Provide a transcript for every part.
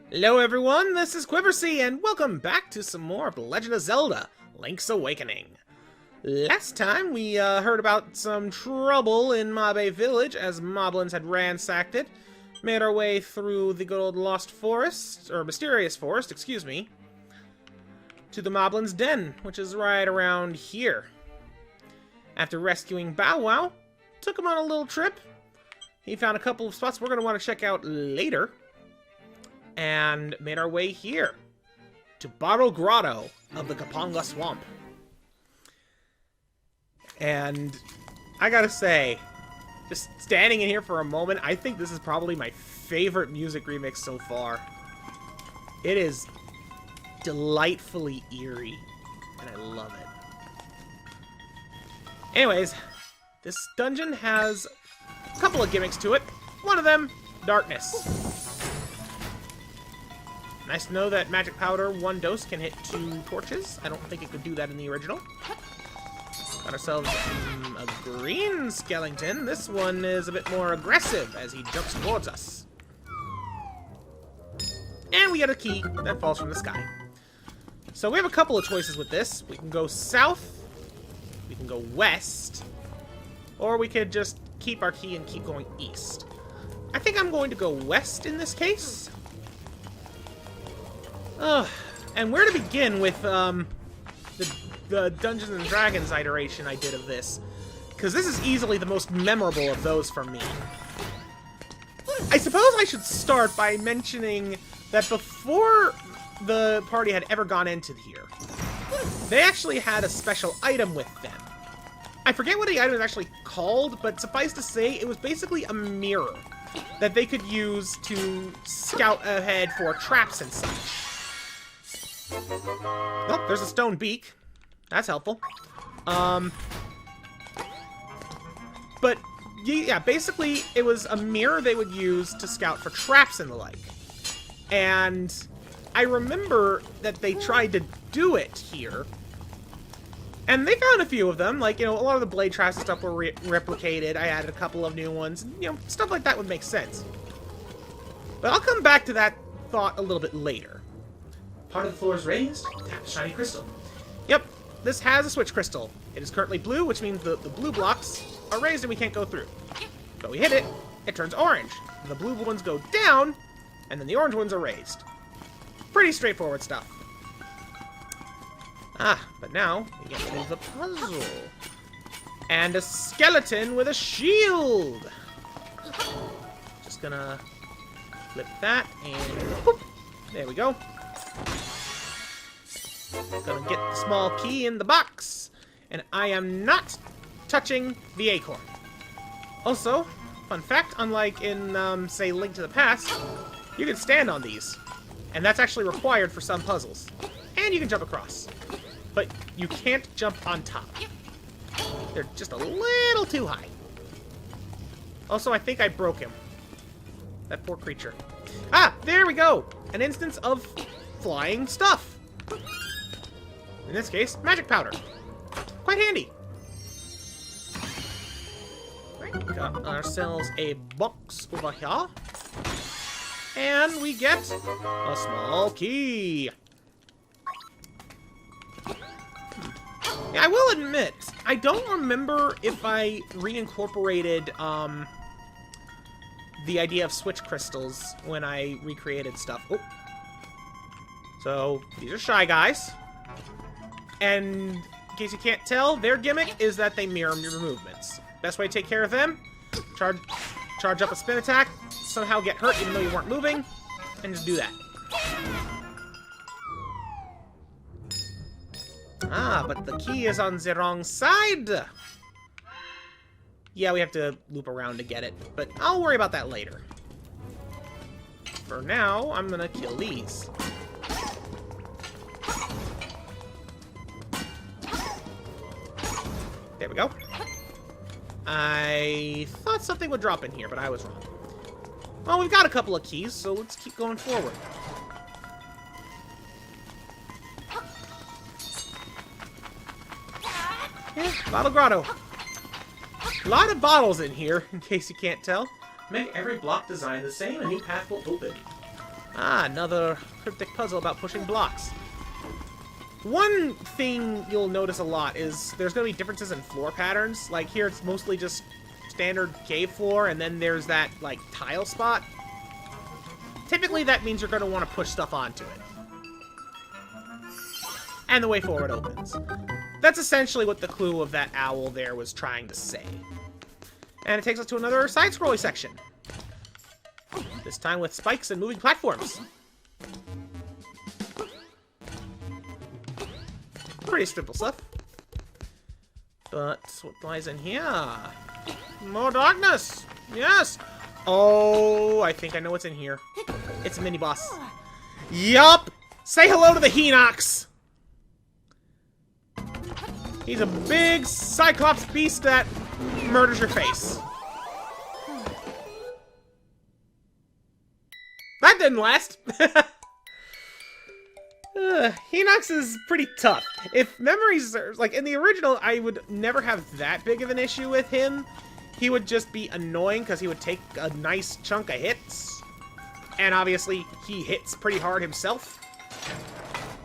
Hello everyone, this is Quiversee, and welcome back to some more of Legend of Zelda, Link's Awakening. Last time we heard about some trouble in Mabe Village as moblins had ransacked it, made our way through the good old Lost Forest, or Mysterious Forest, excuse me, to the Moblin's Den, which is right around here. After rescuing Bow Wow, took him on a little trip. He found a couple of spots we're going to want to check out later. And made our way here to Grotto of the Kapanga Swamp. And I gotta say, just standing in here for a moment, I think this is probably my favorite music remix so far. It is delightfully eerie, and I love it. Anyways, this dungeon has a couple of gimmicks to it. One of them, darkness. Nice to know that magic powder, one dose, can hit 2 torches. I don't think it could do that in the original. Got ourselves a green skeleton. This one is a bit more aggressive as he jumps towards us. And we get a key that falls from the sky. So we have a couple of choices with this. We can go south, we can go west, or we could just keep our key and keep going east. I think I'm going to go west in this case. And where to begin with the Dungeons and Dragons iteration I did of this? Because this is easily the most memorable of those for me. I suppose I should start by mentioning that before the party had ever gone into here, they actually had a special item with them. I forget what the item is actually called, but suffice to say, it was basically a mirror that they could use to scout ahead for traps and such. Oh, there's a stone beak. That's helpful. But, yeah, basically, it was a mirror they would use to scout for traps and the like. And I remember that they tried to do it here. And they found a few of them. Like, you know, a lot of the blade traps and stuff were replicated. I added a couple of new ones. You know, stuff like that would make sense. But I'll come back to that thought a little bit later. Part of the floor is raised. Tap the shiny crystal. Yep, this has a switch crystal. It is currently blue, which means the blue blocks are raised and we can't go through. But we hit it, it turns orange. The blue ones go down, and then the orange ones are raised. Pretty straightforward stuff. But now we get to the puzzle. And a skeleton with a shield. Just gonna flip that and boop. There we go. Gonna get the small key in the box, and I am not touching the acorn. Also, fun fact, unlike in, say, Link to the Past, you can stand on these, and that's actually required for some puzzles. And you can jump across, but you can't jump on top. They're just a little too high. Also, I think I broke him. That poor creature. There we go! An instance of flying stuff. In this case, magic powder. Quite handy. Right, got ourselves a box over here. And we get a small key. Yeah, I will admit, I don't remember if I reincorporated the idea of switch crystals when I recreated stuff. Oh. So, these are Shy Guys. And, in case you can't tell, their gimmick is that they mirror your movements. Best way to take care of them, charge up a spin attack, somehow get hurt even though you weren't moving, and just do that. But the key is on the wrong side. Yeah, we have to loop around to get it, but I'll worry about that later. For now, I'm gonna kill these. There we go. I thought something would drop in here, but I was wrong. Well, we've got a couple of keys, so let's keep going forward. Yeah, Bottle Grotto. A lot of bottles in here, in case you can't tell. Make every block design the same, a new path will open. Ah, another cryptic puzzle about pushing blocks. One thing you'll notice a lot is there's going to be differences in floor patterns. Like here, it's mostly just standard cave floor, and then there's that, like, tile spot. Typically, that means you're going to want to push stuff onto it. And the way forward opens. That's essentially what the clue of that owl there was trying to say. And it takes us to another side-scrolling section. This time with spikes and moving platforms. Pretty simple stuff. But what lies in here? More darkness! Yes! Oh, I think I know what's in here. It's a mini-boss. Yup! Say hello to the Hinox! He's a big Cyclops beast that murders your face. That didn't last! Hinox is pretty tough. If memory serves, like in the original, I would never have that big of an issue with him. He would just be annoying because he would take a nice chunk of hits. And obviously, he hits pretty hard himself.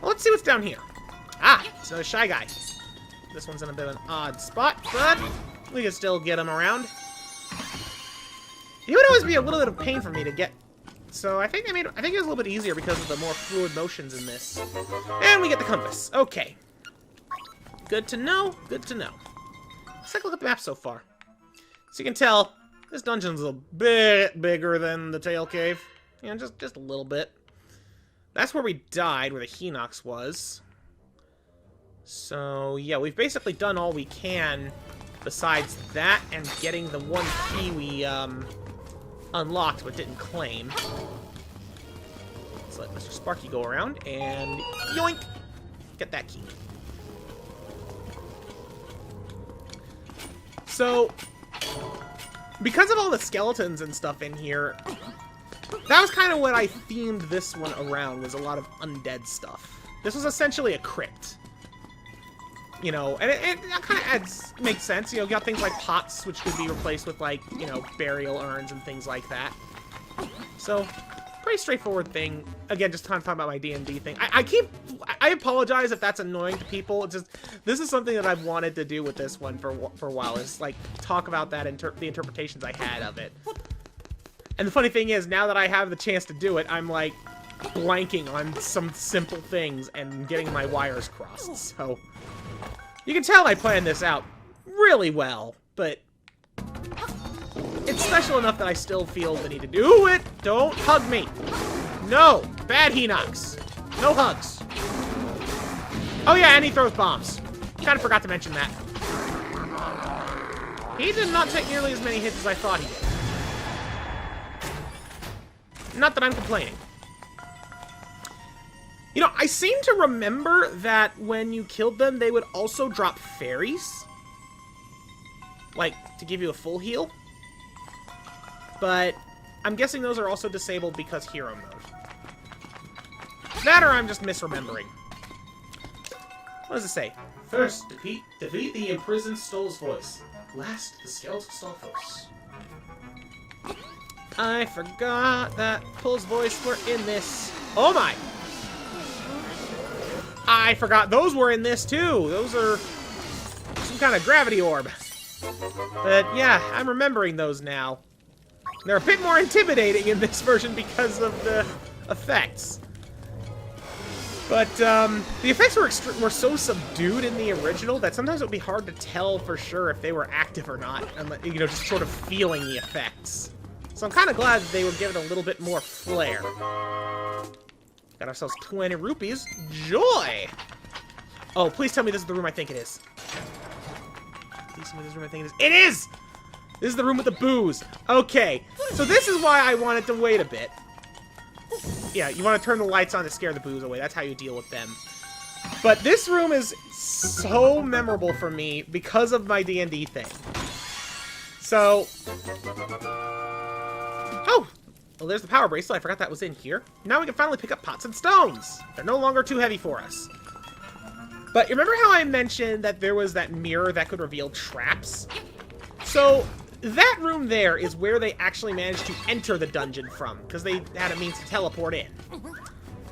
Well, let's see what's down here. Ah, it's another Shy Guy. This one's in a bit of an odd spot, but we can still get him around. He would always be a little bit of pain for me to get. So I think it was a little bit easier because of the more fluid motions in this. And we get the compass. Okay. Good to know. Good to know. Let's take a look at the map so far. So you can tell, this dungeon's a bit bigger than the Tail Cave. You know, just a little bit. That's where we died, where the Hinox was. So, yeah, we've basically done all we can besides that and getting the one key we, unlocked but didn't claim. Let's let Mr. Sparky go around and yoink! Get that key. So, because of all the skeletons and stuff in here, that was kind of what I themed this one around, was a lot of undead stuff. This was essentially a crypt. You know, and it kind of makes sense. You know, you got things like pots, which could be replaced with, like, you know, burial urns and things like that. So, pretty straightforward thing. Again, just kind of talking about my D&D thing. I apologize if that's annoying to people. It's just, this is something that I've wanted to do with this one for a while, is, like, talk about that, the interpretations I had of it. And the funny thing is, now that I have the chance to do it, I'm, like, blanking on some simple things and getting my wires crossed, so... You can tell I planned this out really well, but it's special enough that I still feel the need to do it. Don't hug me. No. Bad Hinox. No hugs. Oh yeah, and he throws bombs. Kind of forgot to mention that. He did not take nearly as many hits as I thought he did. Not that I'm complaining. You know, I seem to remember that when you killed them, they would also drop fairies. Like, to give you a full heal. But I'm guessing those are also disabled because hero mode. That or I'm just misremembering. What does it say? First, defeat the imprisoned Stoll's voice. Last, the skeletal Stalfos. I forgot that Pull's voice were in this. Oh my! I forgot those were in this, too. Those are some kind of gravity orb. But, yeah, I'm remembering those now. They're a bit more intimidating in this version because of the effects. But, the effects were so subdued in the original that sometimes it would be hard to tell for sure if they were active or not. And, you know, just sort of feeling the effects. So I'm kind of glad that they would give it a little bit more flair. Got ourselves 20 rupees. Joy! Oh, please tell me this is the room I think it is. Please tell me this is the room I think it is. It is! This is the room with the booze. Okay. So this is why I wanted to wait a bit. Yeah, you want to turn the lights on to scare the booze away. That's how you deal with them. But this room is so memorable for me because of my D&D thing. So... Oh! Well, there's the power bracelet. I forgot that was in here. Now we can finally pick up pots and stones. They're no longer too heavy for us. But you remember how I mentioned that there was that mirror that could reveal traps? So, that room there is where they actually managed to enter the dungeon from, because they had a means to teleport in.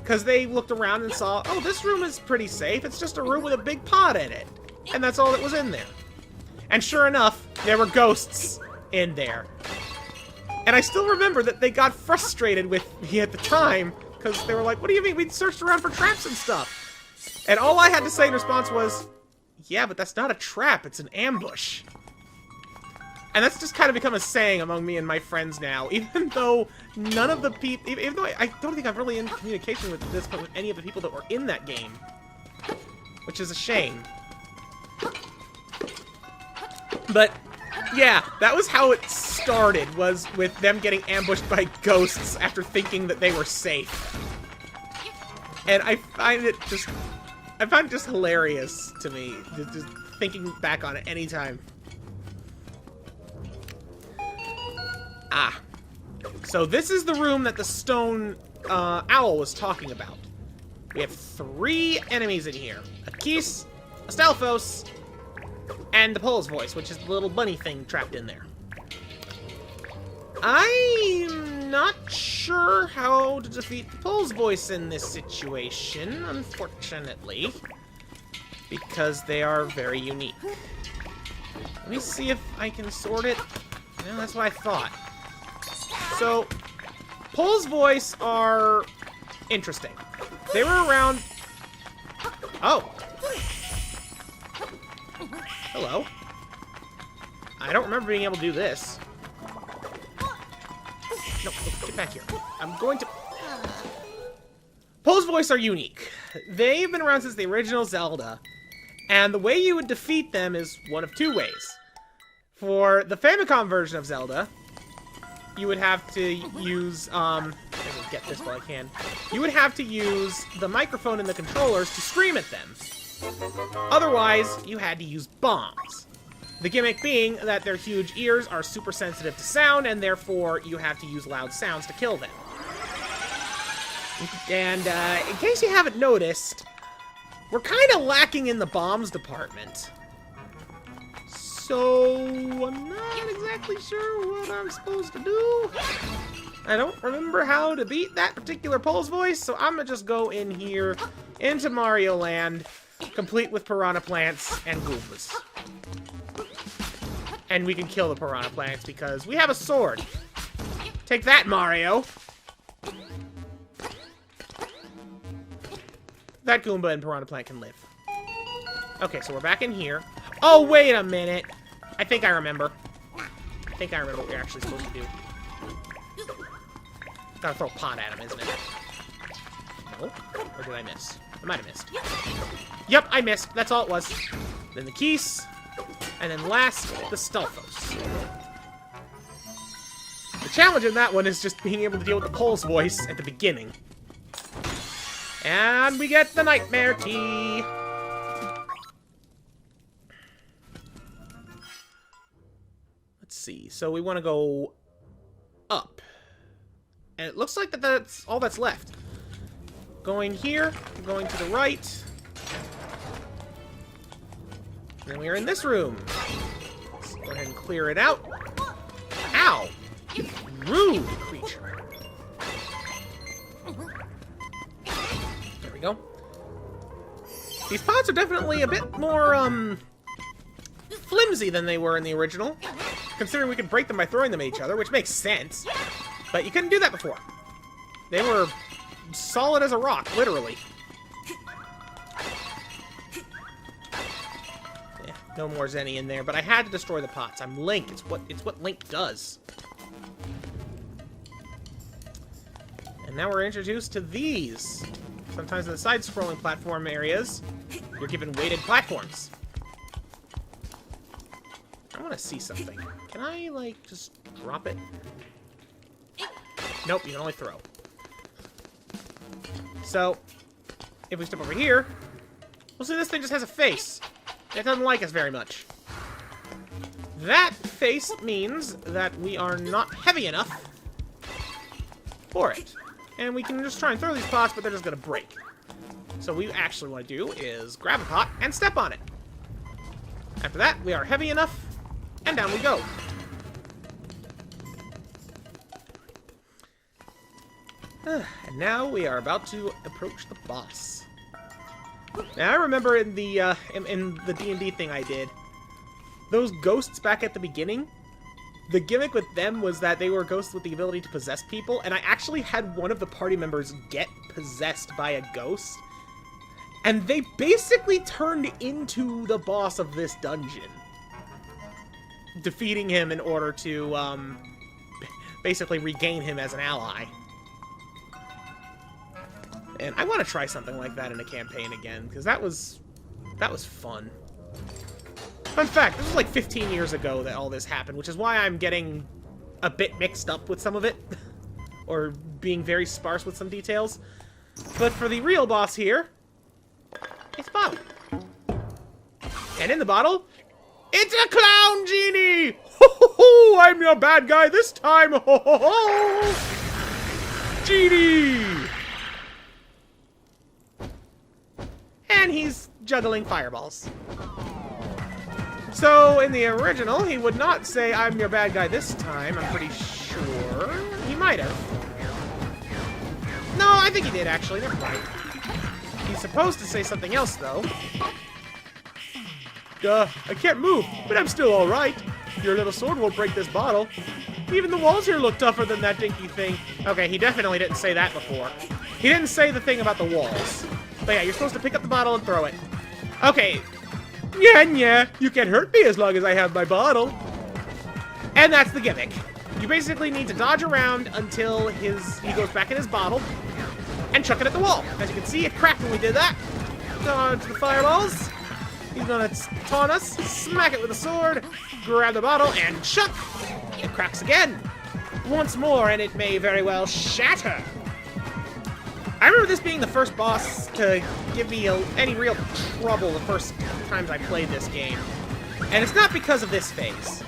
Because they looked around and saw, oh, this room is pretty safe. It's just a room with a big pot in it. And that's all that was in there. And sure enough, there were ghosts in there. And I still remember that they got frustrated with me at the time, because they were like, what do you mean? We'd searched around for traps and stuff. And all I had to say in response was, yeah, but that's not a trap, it's an ambush. And that's just kind of become a saying among me and my friends now, even though none of the people, even though I don't think I'm really in communication with this, but with any of the people that were in that game. Which is a shame. But, yeah, that was how it started, was with them getting ambushed by ghosts after thinking that they were safe. And I find it just hilarious to me, just thinking back on it anytime. Ah. So this is the room that the stone owl was talking about. We have 3 enemies in here. A Keese, a Stalfos, and the Pole's Voice, which is the little bunny thing trapped in there. I'm not sure how to defeat the Pole's Voice in this situation, unfortunately. Because they are very unique. Let me see if I can sort it. No, that's what I thought. So, Pole's Voice are interesting. They were around... Oh. Hello. I don't remember being able to do this. No, get back here. I'm going to... Pole's Voice are unique. They've been around since the original Zelda, and the way you would defeat them is one of 2 ways. For the Famicom version of Zelda, you would have to use, let me get this while I can. You would have to use the microphone and the controllers to scream at them. Otherwise, you had to use bombs. The gimmick being that their huge ears are super sensitive to sound, and therefore you have to use loud sounds to kill them. And, in case you haven't noticed, we're kind of lacking in the bombs department. So, I'm not exactly sure what I'm supposed to do. I don't remember how to beat that particular Pole's Voice, so I'm gonna just go in here, into Mario Land, complete with Piranha Plants and Goombas. And we can kill the Piranha Plants because we have a sword. Take that, Mario! That Goomba and Piranha Plant can live. Okay, so we're back in here. Oh, wait a minute! I think I remember. I think I remember what we're actually supposed to do. Gotta throw a pot at him, isn't it? No? Or did I miss? I might have missed. Yep, I missed. That's all it was. Then the Keese. And then last, the Stalfos. The challenge in that one is just being able to deal with the Pole's Voice at the beginning. And we get the Nightmare Tea. Let's see. So we want to go up. And it looks like that's all that's left. Going here, going to the right. And then we are in this room. Let's go ahead and clear it out. Ow! Rude creature. There we go. These pots are definitely a bit more, flimsy than they were in the original. Considering we could break them by throwing them at each other, which makes sense. But you couldn't do that before. They were solid as a rock, literally. Yeah, no more Zenny in there, but I had to destroy the pots. I'm Link. It's what Link does. And now we're introduced to these. Sometimes in the side-scrolling platform areas, you're given weighted platforms. I want to see something. Can I, like, just drop it? Nope, you can only throw. So, if we step over here, we'll see this thing just has a face. It doesn't like us very much. That face means that we are not heavy enough for it. And we can just try and throw these pots, but they're just going to break. So what we actually want to do is grab a pot and step on it. After that, we are heavy enough, and down we go. And now we are about to approach the boss. Now I remember in the D&D thing I did, those ghosts back at the beginning, the gimmick with them was that they were ghosts with the ability to possess people, and I actually had one of the party members get possessed by a ghost, and they basically turned into the boss of this dungeon, defeating him in order to basically regain him as an ally. And I want to try something like that in a campaign again, because that was fun. Fun fact, this was like 15 years ago that all this happened, which is why I'm getting a bit mixed up with some of it, or being very sparse with some details. But for the real boss here, it's a bottle. And in the bottle, it's a clown genie! Ho ho ho! I'm your bad guy this time! Ho ho ho! Genie! And he's juggling fireballs. So, in the original, he would not say, I'm your bad guy this time, I'm pretty sure. He might have. No, I think he did, actually. Never mind. He's supposed to say something else, though. I can't move, but I'm still alright. Your little sword won't break this bottle. Even the walls here look tougher than that dinky thing. Okay, he definitely didn't say that before. He didn't say the thing about the walls. But yeah, you're supposed to pick up the bottle and throw it. Okay. Yeah, you can't hurt me as long as I have my bottle. And that's the gimmick. You basically need to dodge around until he goes back in his bottle and chuck it at the wall. As you can see, it cracked when we did that. Dodge the fireballs. He's gonna taunt us, smack it with a sword, grab the bottle, and chuck. It cracks again. Once more, and it may very well shatter. I remember this being the first boss to give me any real trouble the first times I played this game. And it's not because of this phase.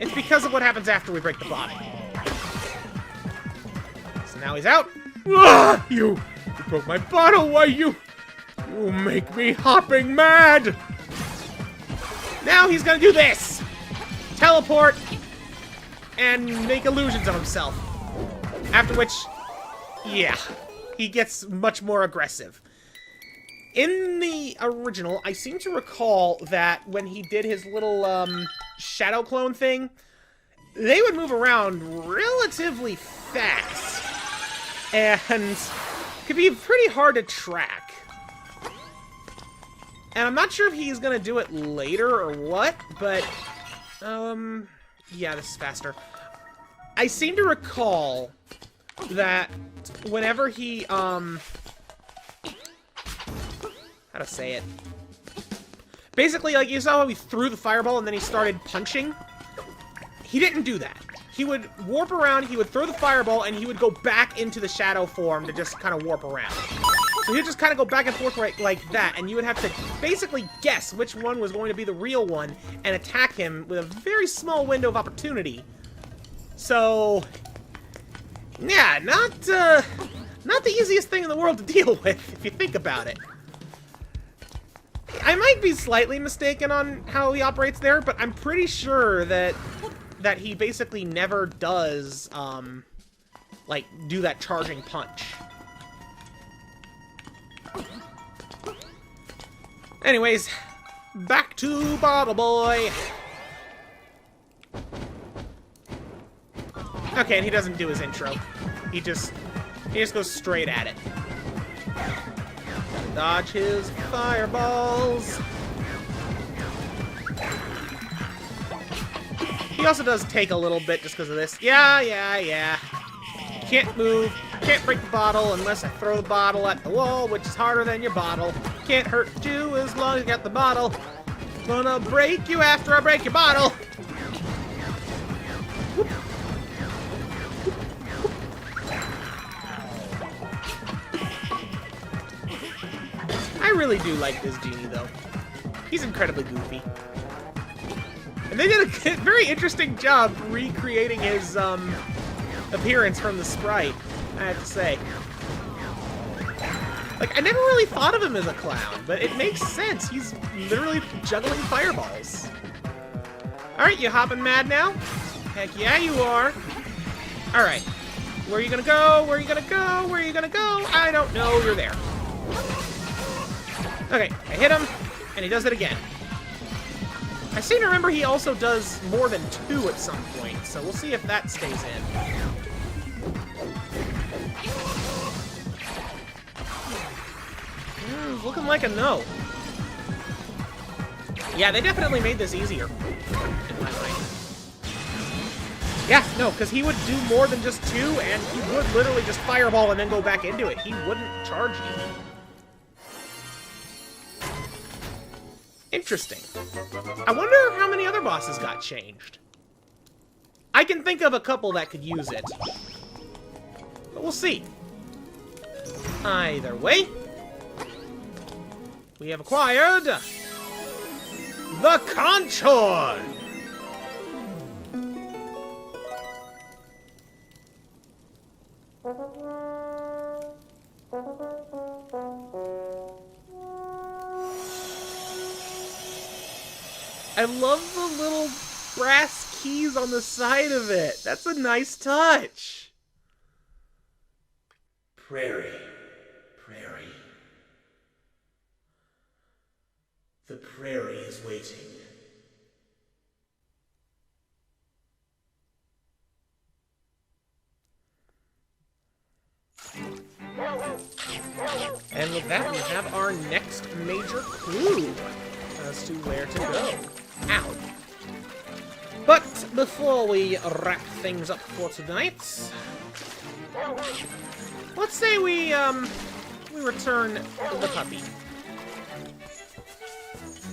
It's because of what happens after we break the bottle. So now he's out. Ah, you broke my bottle, why you make me hopping mad! Now he's gonna do this! Teleport and make illusions of himself. After which, yeah, he gets much more aggressive. In the original, I seem to recall that when he did his little shadow clone thing, they would move around relatively fast and could be pretty hard to track. And I'm not sure if he's gonna do it later or what, but yeah, this is faster. I seem to recall that whenever he how to say it? Basically, like, you saw how he threw the fireball and then he started punching? He didn't do that. He would warp around, he would throw the fireball, and he would go back into the shadow form to just kind of warp around. So he'd just kind of go back and forth like that, and you would have to basically guess which one was going to be the real one and attack him with a very small window of opportunity. So, yeah, not the easiest thing in the world to deal with, if you think about it. I might be slightly mistaken on how he operates there, but I'm pretty sure that he basically never does, like, do that charging punch. Anyways, back to Bottle Boy. Okay, and he doesn't do his intro. He just goes straight at it. Dodge his fireballs. He also does take a little bit just because of this. Yeah. Can't move. Can't break the bottle unless I throw the bottle at the wall, which is harder than your bottle. Can't hurt you as long as you got the bottle. Gonna break you after I break your bottle. Whoop. I really do like this genie, though. He's incredibly goofy. And they did a very interesting job recreating his appearance from the sprite, I have to say. Like, I never really thought of him as a clown, but it makes sense. He's literally juggling fireballs. Alright, you hopping mad now? Heck yeah, you are. Alright. Where are you gonna go? Where are you gonna go? Where are you gonna go? I don't know. You're there. Okay, I hit him, and he does it again. I seem to remember he also does more than 2 at some point, so we'll see if that stays in. Looking like a no. Yeah, they definitely made this easier, in my mind. Yeah, no, because he would do more than just 2, and he would literally just fireball and then go back into it. He wouldn't charge you. Interesting. I wonder how many other bosses got changed. I can think of a couple that could use it. But we'll see. Either way, we have acquired the Conchorn! I love the little brass keys on the side of it. That's a nice touch. Prairie. Prairie. The prairie is waiting. And with that, we have our next major clue as to where to go. Ow. But before we wrap things up for tonight, let's say we return the puppy.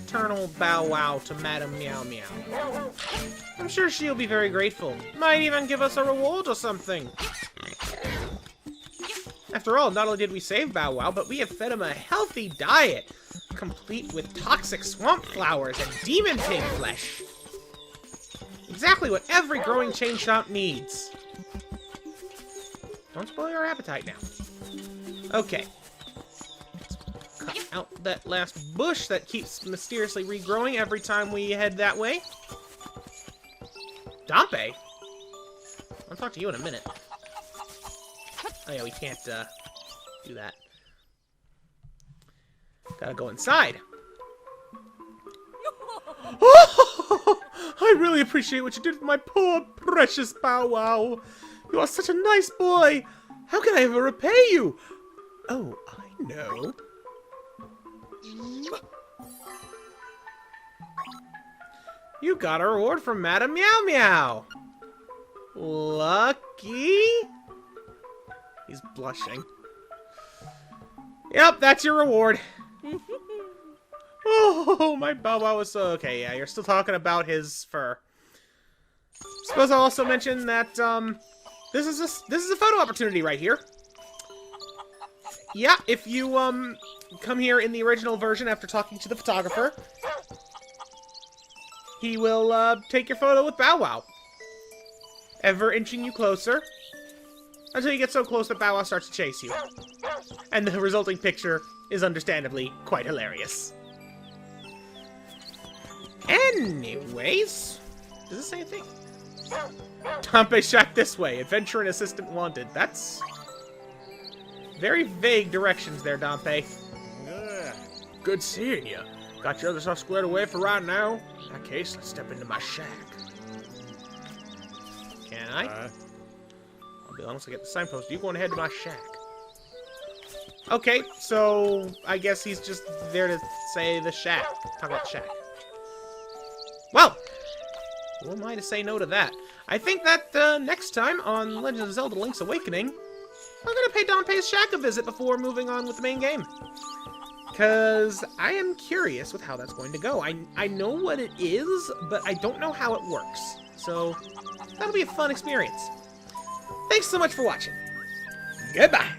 Eternal bow wow to Madam Meow Meow. I'm sure she'll be very grateful. Might even give us a reward or something. After all, not only did we save Bow Wow, but we have fed him a healthy diet, complete with toxic swamp flowers and demon pig flesh. Exactly what every growing chain shop needs. Don't spoil your appetite now. Okay. Let's cut out that last bush that keeps mysteriously regrowing every time we head that way. Dompe? I'll talk to you in a minute. Oh yeah, we can't do that. Gotta go inside. Oh, I really appreciate what you did for my poor, precious Bow Wow. You are such a nice boy. How can I ever repay you? Oh, I know. You got a reward from Madam Meow Meow. Lucky? He's blushing. Yep, that's your reward. Oh, my Bow Wow was so... Okay, yeah, you're still talking about his fur. Suppose I'll also mention that, this is a photo opportunity right here. Yeah, if you, come here in the original version after talking to the photographer, he will, take your photo with Bow Wow. Ever inching you closer, until you get so close that Bow Wow starts to chase you. And the resulting picture is understandably quite hilarious. Anyways, does this say anything? Dompe shack this way. Adventure and assistant wanted. That's very vague directions there, Dompe. Good seeing you. Got your other stuff squared away for right now? In that case, let's step into my shack. Can I? I'll be honest, I get the signpost. You going ahead to my shack. Okay, so I guess he's just there to say the shack. Talk about the shack. Well, who am I to say no to that? I think that next time on Legend of Zelda Link's Awakening, I'm gonna pay Dompe's shack a visit before moving on with the main game. Because I am curious with how that's going to go. I know what it is, but I don't know how it works. So, that'll be a fun experience. Thanks so much for watching. Goodbye.